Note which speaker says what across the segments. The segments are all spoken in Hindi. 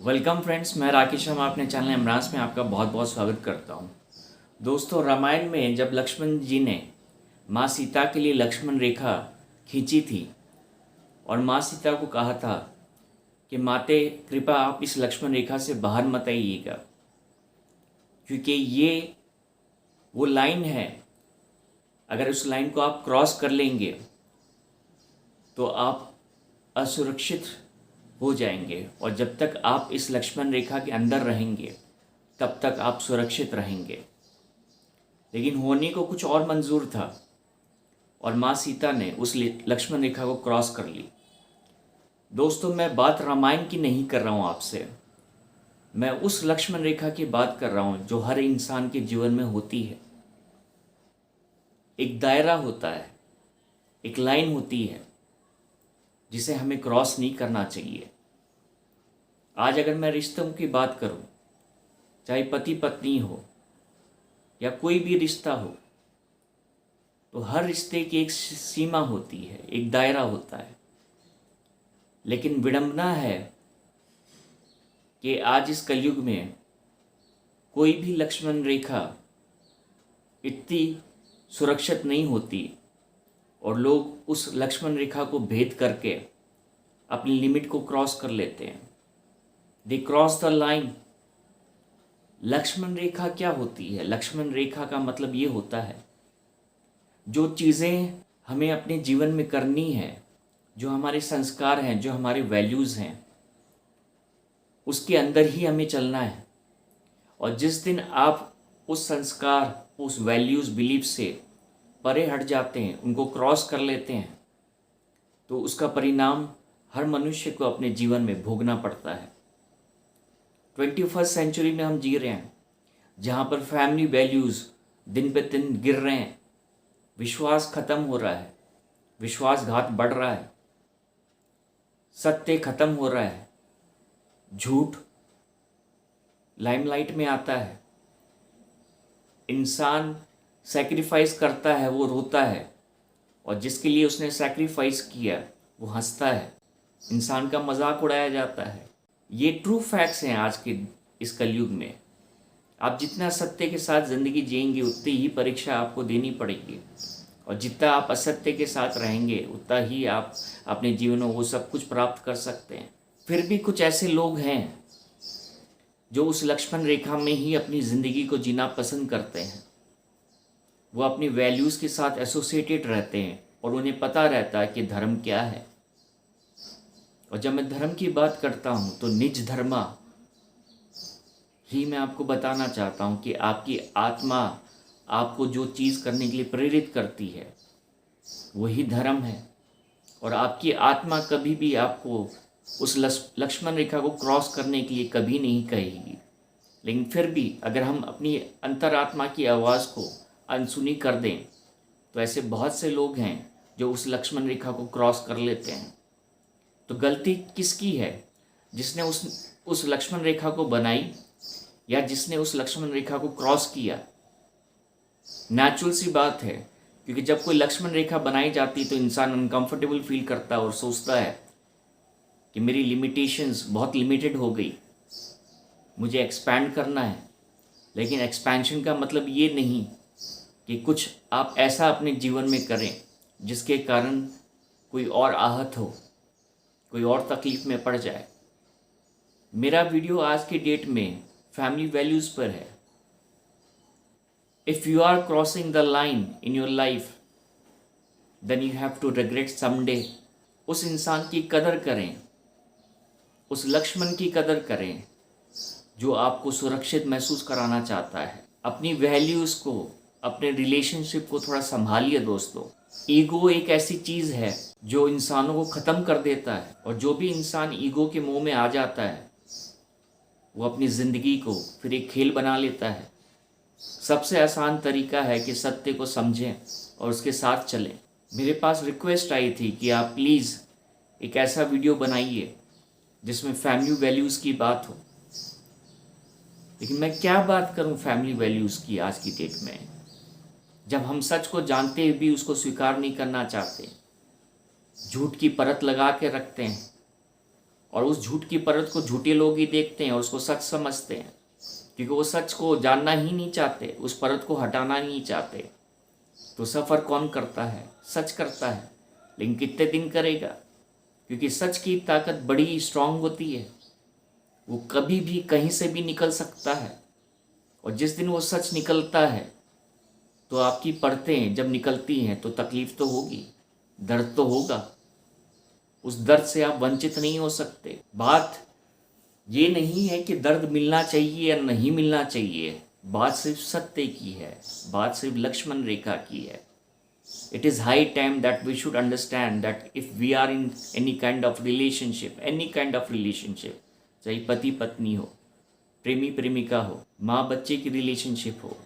Speaker 1: वेलकम फ्रेंड्स, मैं राकेश शर्मा अपने चैनल इमरान्स में आपका बहुत बहुत स्वागत करता हूँ। दोस्तों, रामायण में जब लक्ष्मण जी ने माँ सीता के लिए लक्ष्मण रेखा खींची थी और माँ सीता को कहा था कि माते कृपा आप इस लक्ष्मण रेखा से बाहर मत आइएगा, क्योंकि ये वो लाइन है, अगर उस लाइन को आप क्रॉस कर लेंगे तो आप असुरक्षित हो जाएंगे, और जब तक आप इस लक्ष्मण रेखा के अंदर रहेंगे तब तक आप सुरक्षित रहेंगे। लेकिन होने को कुछ और मंजूर था और माँ सीता ने उस लक्ष्मण रेखा को क्रॉस कर ली। दोस्तों, मैं बात रामायण की नहीं कर रहा हूँ आपसे, मैं उस लक्ष्मण रेखा की बात कर रहा हूँ जो हर इंसान के जीवन में होती है। एक दायरा होता है, एक लाइन होती है जिसे हमें क्रॉस नहीं करना चाहिए। आज अगर मैं रिश्तों की बात करूं, चाहे पति पत्नी हो या कोई भी रिश्ता हो, तो हर रिश्ते की एक सीमा होती है, एक दायरा होता है। लेकिन विडंबना है कि आज इस कलयुग में कोई भी लक्ष्मण रेखा इतनी सुरक्षित नहीं होती और लोग उस लक्ष्मण रेखा को भेद करके अपनी लिमिट को क्रॉस कर लेते हैं। They cross the line. Lakshman Rekha क्या होती है? लक्ष्मण रेखा का मतलब ये होता है, जो चीज़ें हमें अपने जीवन में करनी है, जो हमारे संस्कार हैं, जो हमारे वैल्यूज़ हैं, उसके अंदर ही हमें चलना है। और जिस दिन आप उस संस्कार, उस वैल्यूज़, बिलीफ से परे हट जाते हैं, उनको क्रॉस कर लेते हैं, तो उसका परिणाम हर मनुष्य को अपने जीवन में भोगना पड़ता है। 21वीं सेंचुरी में हम जी रहे हैं, जहाँ पर फैमिली वैल्यूज़ दिन पे दिन गिर रहे हैं, विश्वास खत्म हो रहा है, विश्वासघात बढ़ रहा है, सत्य खत्म हो रहा है, झूठ लाइमलाइट में आता है, इंसान सैक्रिफाइस करता है, वो रोता है, और जिसके लिए उसने सैक्रिफाइस किया वो हंसता है, इंसान का मजाक उड़ाया जाता है। ये ट्रू फैक्ट्स हैं आज के इस कलयुग में। आप जितना सत्य के साथ ज़िंदगी जिएंगे उतनी ही परीक्षा आपको देनी पड़ेगी, और जितना आप असत्य के साथ रहेंगे उतना ही आप अपने जीवन में वो सब कुछ प्राप्त कर सकते हैं। फिर भी कुछ ऐसे लोग हैं जो उस लक्ष्मण रेखा में ही अपनी ज़िंदगी को जीना पसंद करते हैं। वो अपनी वैल्यूज़ के साथ एसोसिएटेड रहते हैं और उन्हें पता रहता है कि धर्म क्या है। और जब मैं धर्म की बात करता हूँ तो निज धर्मा ही मैं आपको बताना चाहता हूँ कि आपकी आत्मा आपको जो चीज़ करने के लिए प्रेरित करती है वही धर्म है। और आपकी आत्मा कभी भी आपको उस लक्ष्मण रेखा को क्रॉस करने के लिए कभी नहीं कहेगी। लेकिन फिर भी अगर हम अपनी अंतरात्मा की आवाज़ को अनसुनी कर दें तो ऐसे बहुत से लोग हैं जो उस लक्ष्मण रेखा को क्रॉस कर लेते हैं। तो गलती किसकी है? जिसने उस लक्ष्मण रेखा को बनाई या जिसने उस लक्ष्मण रेखा को क्रॉस किया? नेचुरल सी बात है, क्योंकि जब कोई लक्ष्मण रेखा बनाई जाती तो इंसान अनकंफर्टेबल फील करता है और सोचता है कि मेरी लिमिटेशंस बहुत लिमिटेड हो गई, मुझे एक्सपैंड करना है। लेकिन एक्सपेंशन का मतलब ये नहीं कि कुछ आप ऐसा अपने जीवन में करें जिसके कारण कोई और आहत हो, कोई और तकलीफ में पड़ जाए। मेरा वीडियो आज की डेट में फैमिली वैल्यूज़ पर है। If you are crossing the line in your life then you have to regret someday. उस इंसान की कदर करें, उस लक्ष्मण की कदर करें जो आपको सुरक्षित महसूस कराना चाहता है। अपनी वैल्यूज़ को, अपने रिलेशनशिप को थोड़ा संभालिए दोस्तों। ईगो एक ऐसी चीज़ है जो इंसानों को ख़त्म कर देता है, और जो भी इंसान ईगो के मोह में आ जाता है वो अपनी ज़िंदगी को फिर एक खेल बना लेता है। सबसे आसान तरीका है कि सत्य को समझें और उसके साथ चलें। मेरे पास रिक्वेस्ट आई थी कि आप प्लीज़ एक ऐसा वीडियो बनाइए जिसमें फैमिली वैल्यूज़ की बात हो। लेकिन मैं क्या बात करूं फैमिली वैल्यूज़ की आज की डेट में, जब हम सच को जानते हुए भी उसको स्वीकार नहीं करना चाहते, झूठ की परत लगा के रखते हैं और उस झूठ की परत को झूठे लोग ही देखते हैं और उसको सच समझते हैं, क्योंकि वो सच को जानना ही नहीं चाहते, उस परत को हटाना नहीं चाहते। तो सफ़र कौन करता है? सच करता है, लेकिन कितने दिन करेगा? क्योंकि सच की ताकत बड़ी स्ट्रांग होती है, वो कभी भी कहीं से भी निकल सकता है। और जिस दिन वो सच निकलता है तो आपकी परतें जब निकलती हैं तो तकलीफ़ तो होगी, दर्द तो होगा, उस दर्द से आप वंचित नहीं हो सकते। बात ये नहीं है कि दर्द मिलना चाहिए या नहीं मिलना चाहिए, बात सिर्फ सत्य की है, बात सिर्फ लक्ष्मण रेखा की है। It is high time that we should understand that if we are in any kind of relationship, चाहे पति पत्नी हो, प्रेमी प्रेमिका हो, माँ बच्चे की रिलेशनशिप हो,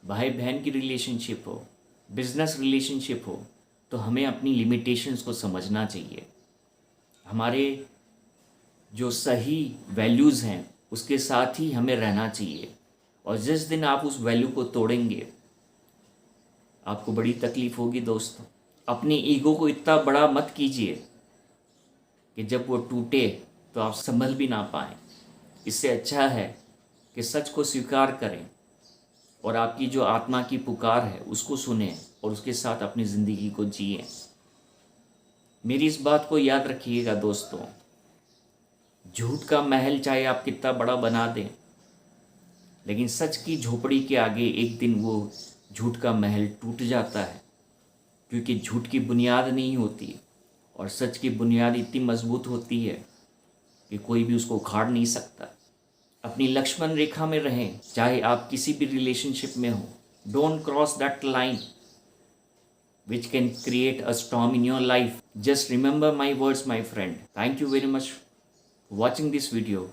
Speaker 1: भाई बहन की रिलेशनशिप हो, बिजनेस रिलेशनशिप हो, तो हमें अपनी लिमिटेशंस को समझना चाहिए। हमारे जो सही वैल्यूज़ हैं उसके साथ ही हमें रहना चाहिए। और जिस दिन आप उस वैल्यू को तोड़ेंगे आपको बड़ी तकलीफ़ होगी दोस्तों। अपनी ईगो को इतना बड़ा मत कीजिए कि जब वो टूटे तो आप संभल भी ना पाएँ। इससे अच्छा है कि सच को स्वीकार करें और आपकी जो आत्मा की पुकार है उसको सुनें और उसके साथ अपनी ज़िंदगी को जिएं। मेरी इस बात को याद रखिएगा दोस्तों, झूठ का महल चाहे आप कितना बड़ा बना दें, लेकिन सच की झोपड़ी के आगे एक दिन वो झूठ का महल टूट जाता है, क्योंकि झूठ की बुनियाद नहीं होती और सच की बुनियाद इतनी मजबूत होती है कि कोई भी उसको उखाड़ नहीं सकता। अपनी लक्ष्मण रेखा में रहें, चाहे आप किसी भी रिलेशनशिप में हो। Don't cross that line which can create a storm in your life. Just remember my words, my friend. Thank you very much for watching this video.